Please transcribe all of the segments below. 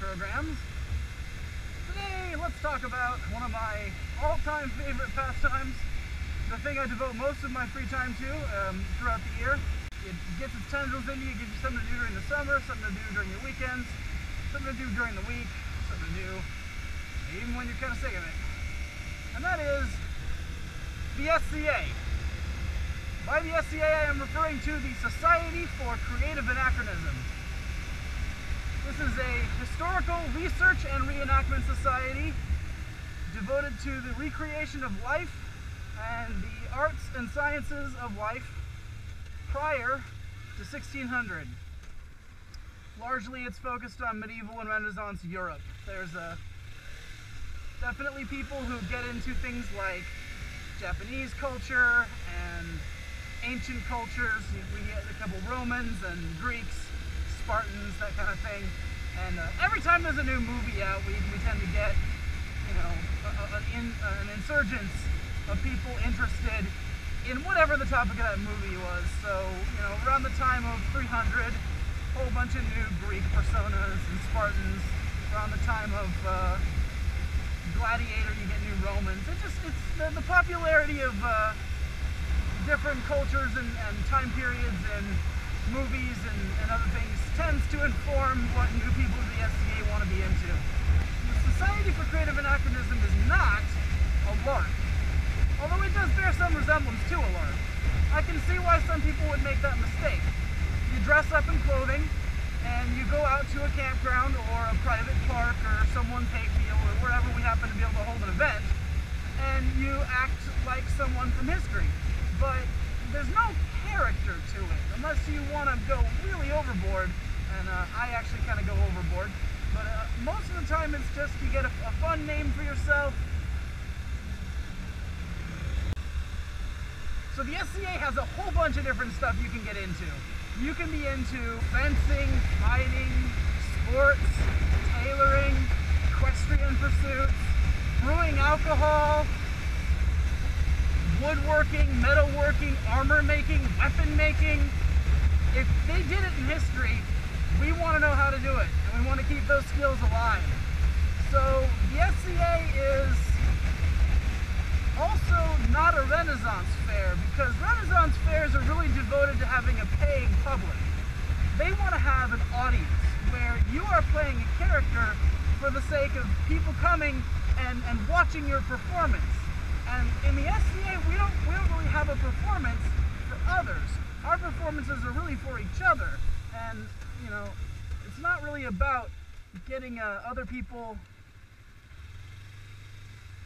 programs. Today, let's talk about one of my all-time favorite pastimes, the thing I devote most of my free time to throughout the year. It gets its tendrils into you, gives you something to do during the summer, something to do during your weekends, something to do during the week, something to do even when you're kind of sick of it. And that is the SCA. By the SCA, I am referring to the Society for Creative Anachronism. This is a historical research and reenactment society devoted to the recreation of life and the arts and sciences of life prior to 1600. Largely it's focused on medieval and Renaissance Europe. There's definitely people who get into things like Japanese culture and ancient cultures. We get a couple Romans and Greeks, Spartans, that kind of thing. And every time there's a new movie out, we tend to get, you know, an insurgence of people interested in whatever the topic of that movie was. So, you know, around the time of 300, a whole bunch of new Greek personas and Spartans. Around the time of Gladiator, you get new Romans. It's the popularity of different cultures and time periods and movies and other things tends to inform what new people of the SCA want to be into. The Society for Creative Anachronism is not a LARP, although it does bear some resemblance to a LARP. I can see why some people would make that mistake. You dress up in clothing and you go out to a campground or a private park or someone's hayfield or wherever we happen to be able to hold an event, and you act like someone from history. But there's no character to it, unless you want to go really overboard, and I actually kind of go overboard. But most of the time it's just you get a fun name for yourself. So the SCA has a whole bunch of different stuff you can get into. You can be into fencing, fighting, sports, tailoring, equestrian pursuits, brewing alcohol, woodworking, metalworking, armor making, weapon making. If they did it in history, we want to know how to do it, and we want to keep those skills alive. So the SCA is also not a Renaissance fair, because Renaissance fairs are really devoted to having a paying public. They want to have an audience where you are playing a character for the sake of people coming and watching your performance. And in the SCA, we don't really have a performance for others. Our performances are really for each other. And, you know, it's not really about getting other people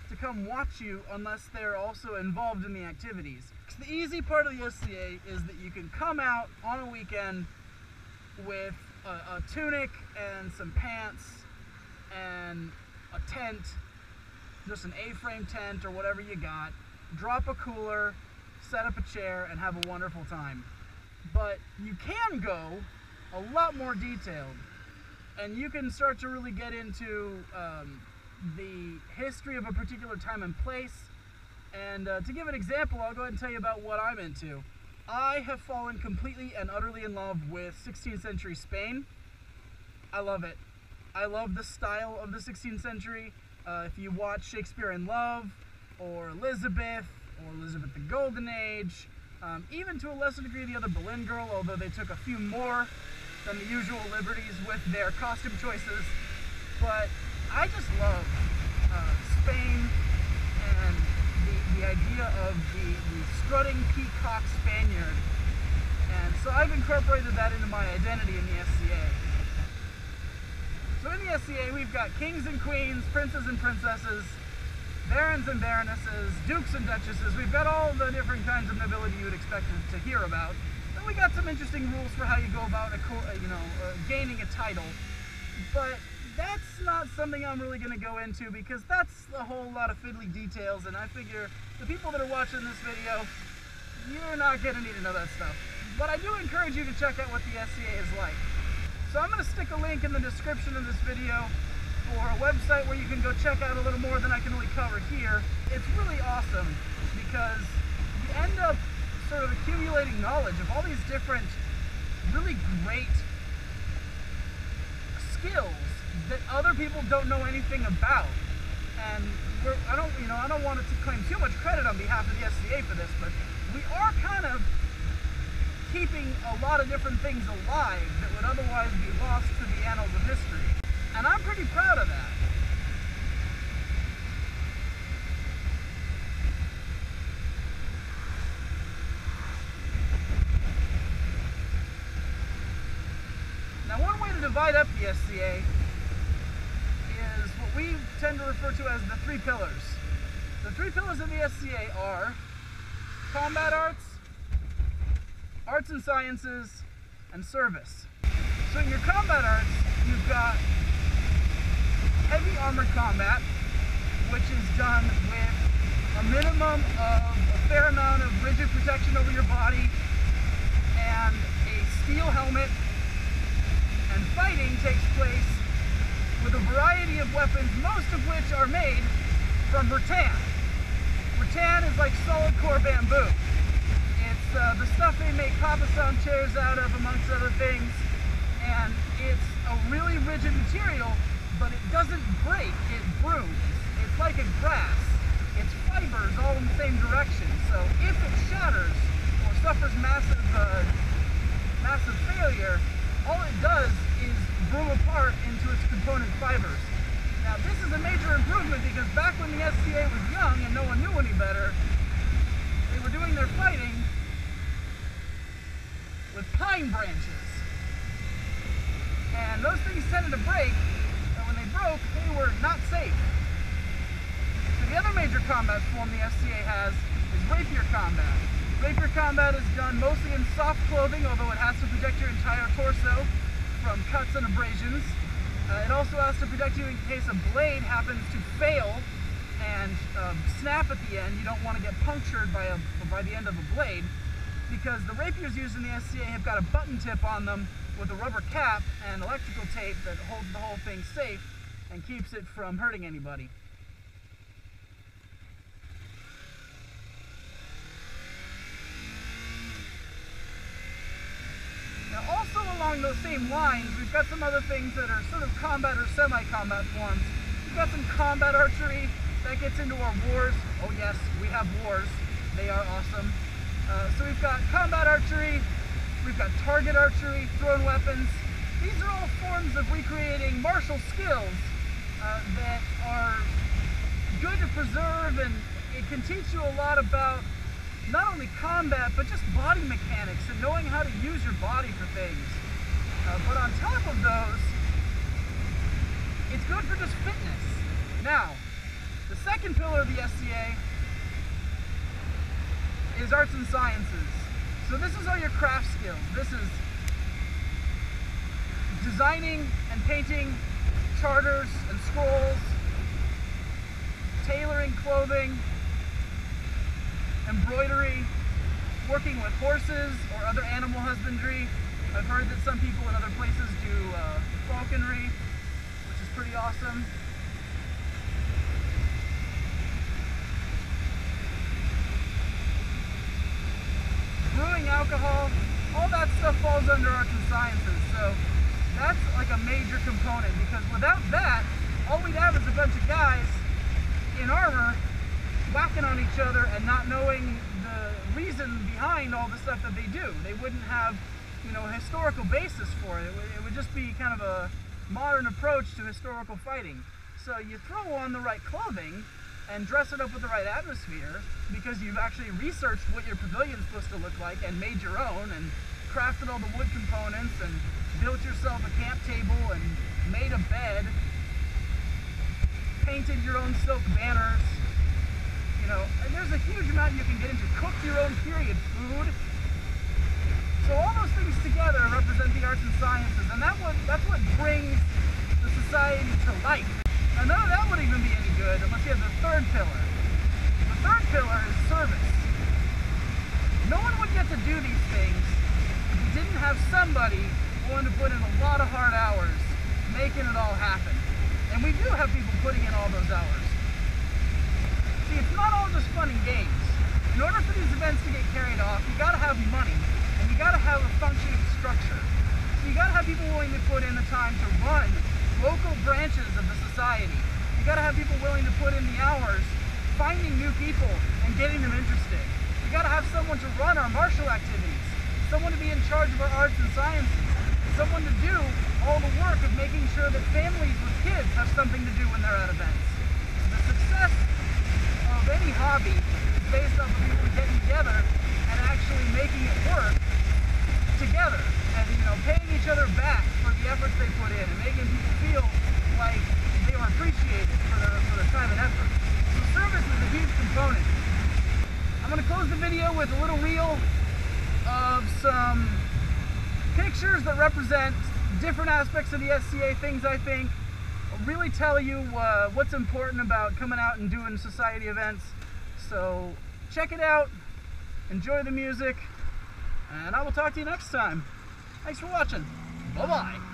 to come watch you unless they're also involved in the activities. The easy part of the SCA is that you can come out on a weekend with a tunic and some pants and a tent, just an A-frame tent or whatever you got, drop a cooler, set up a chair, and have a wonderful time. But you can go a lot more detailed, and you can start to really get into the history of a particular time and place. And to give an example, I'll go ahead and tell you about what I'm into. I have fallen completely and utterly in love with 16th century Spain. I love it. I love the style of the 16th century. If you watch Shakespeare in Love, or Elizabeth the Golden Age, even to a lesser degree the other Boleyn Girl, although they took a few more than the usual liberties with their costume choices. But I just love Spain and the idea of the strutting peacock Spaniard. And so I've incorporated that into my identity in the SCA. So in the SCA, we've got kings and queens, princes and princesses, barons and baronesses, dukes and duchesses. We've got all the different kinds of nobility you would expect to hear about. And we got some interesting rules for how you go about gaining a title. But that's not something I'm really going to go into, because that's a whole lot of fiddly details, and I figure the people that are watching this video, you're not going to need to know that stuff. But I do encourage you to check out what the SCA is like. So I'm going to stick a link in the description of this video for a website where you can go check out a little more than I can really cover here. It's really awesome because you end up sort of accumulating knowledge of all these different really great skills that other people don't know anything about. And I don't want to claim too much credit on behalf of the SCA for this, but we are kind of keeping a lot of different things alive that would otherwise be lost to the annals of history. And I'm pretty proud of that. Now, one way to divide up the SCA is what we tend to refer to as the three pillars. The three pillars of the SCA are combat arts, arts and sciences, and service. So in your combat arts, you've got heavy armored combat, which is done with a minimum of a fair amount of rigid protection over your body and a steel helmet. And fighting takes place with a variety of weapons, most of which are made from rattan. Rattan is like solid core bamboo. It's the stuff they make papasan chairs out of, amongst other things, and it's a really rigid material, but it doesn't break, it brooms. It's like a grass. Its fibers all in the same direction, so if it shatters or suffers massive failure, all it does is broom apart into its component fibers. Now, this is a major improvement because back when the SCA was young and no one knew any better, they were doing their fighting with pine branches. And those things tended to break, and when they broke, they were not safe. So the other major combat form the SCA has is rapier combat. Rapier combat is done mostly in soft clothing, although it has to protect your entire torso from cuts and abrasions. It also has to protect you in case a blade happens to fail and snap at the end. You don't want to get punctured by the end of a blade, because the rapiers used in the SCA have got a button tip on them with a rubber cap and electrical tape that holds the whole thing safe and keeps it from hurting anybody. Now, also along those same lines, we've got some other things that are sort of combat or semi-combat forms. We've got some combat archery that gets into our wars. Oh yes, we have wars. They are awesome. So we've got combat archery, we've got target archery, thrown weapons. These are all forms of recreating martial skills that are good to preserve, and it can teach you a lot about not only combat, but just body mechanics and knowing how to use your body for things. But on top of those, it's good for just fitness. Now, the second pillar of the SCA is arts and sciences. So this is all your craft skills. This is designing and painting charters and scrolls, tailoring clothing, embroidery, working with horses or other animal husbandry. I've heard that some people in other places do falconry, which is pretty awesome. Brewing alcohol, all that stuff falls under arts and sciences, so that's like a major component, because without that, all we'd have is a bunch of guys in armor whacking on each other and not knowing the reason behind all the stuff that they do. They wouldn't have, a historical basis for it. It would just be kind of a modern approach to historical fighting. So you throw on the right clothing and dress it up with the right atmosphere, because you've actually researched what your pavilion's supposed to look like and made your own and crafted all the wood components and built yourself a camp table and made a bed, painted your own silk banners. And there's a huge amount you can get into. Cook your own period food. So all those things together represent the arts and sciences, and that's what brings the society to life. Now, none of that would even be any good unless you have the third pillar. The third pillar is service. No one would get to do these things if we didn't have somebody willing to put in a lot of hard hours making it all happen. And we do have people putting in all those hours. See, it's not all just fun and games. In order for these events to get carried off, you gotta have money, and you gotta have a functioning structure. So you gotta have people willing to put in the time to run local society. You gotta have people willing to put in the hours, finding new people and getting them interested. You gotta have someone to run our martial activities, someone to be in charge of our arts and sciences, someone to do all the work of making sure that families with kids have something to do when they're at events. The success of any hobby is based off of people getting together and actually making it work together, and paying each other back for the efforts they put in and making people feel like they are appreciated for their time and effort. So service is a huge component. I'm going to close the video with a little reel of some pictures that represent different aspects of the SCA, things I think really tell you what's important about coming out and doing society events. So check it out, enjoy the music, and I will talk to you next time. Thanks for watching. Bye-bye.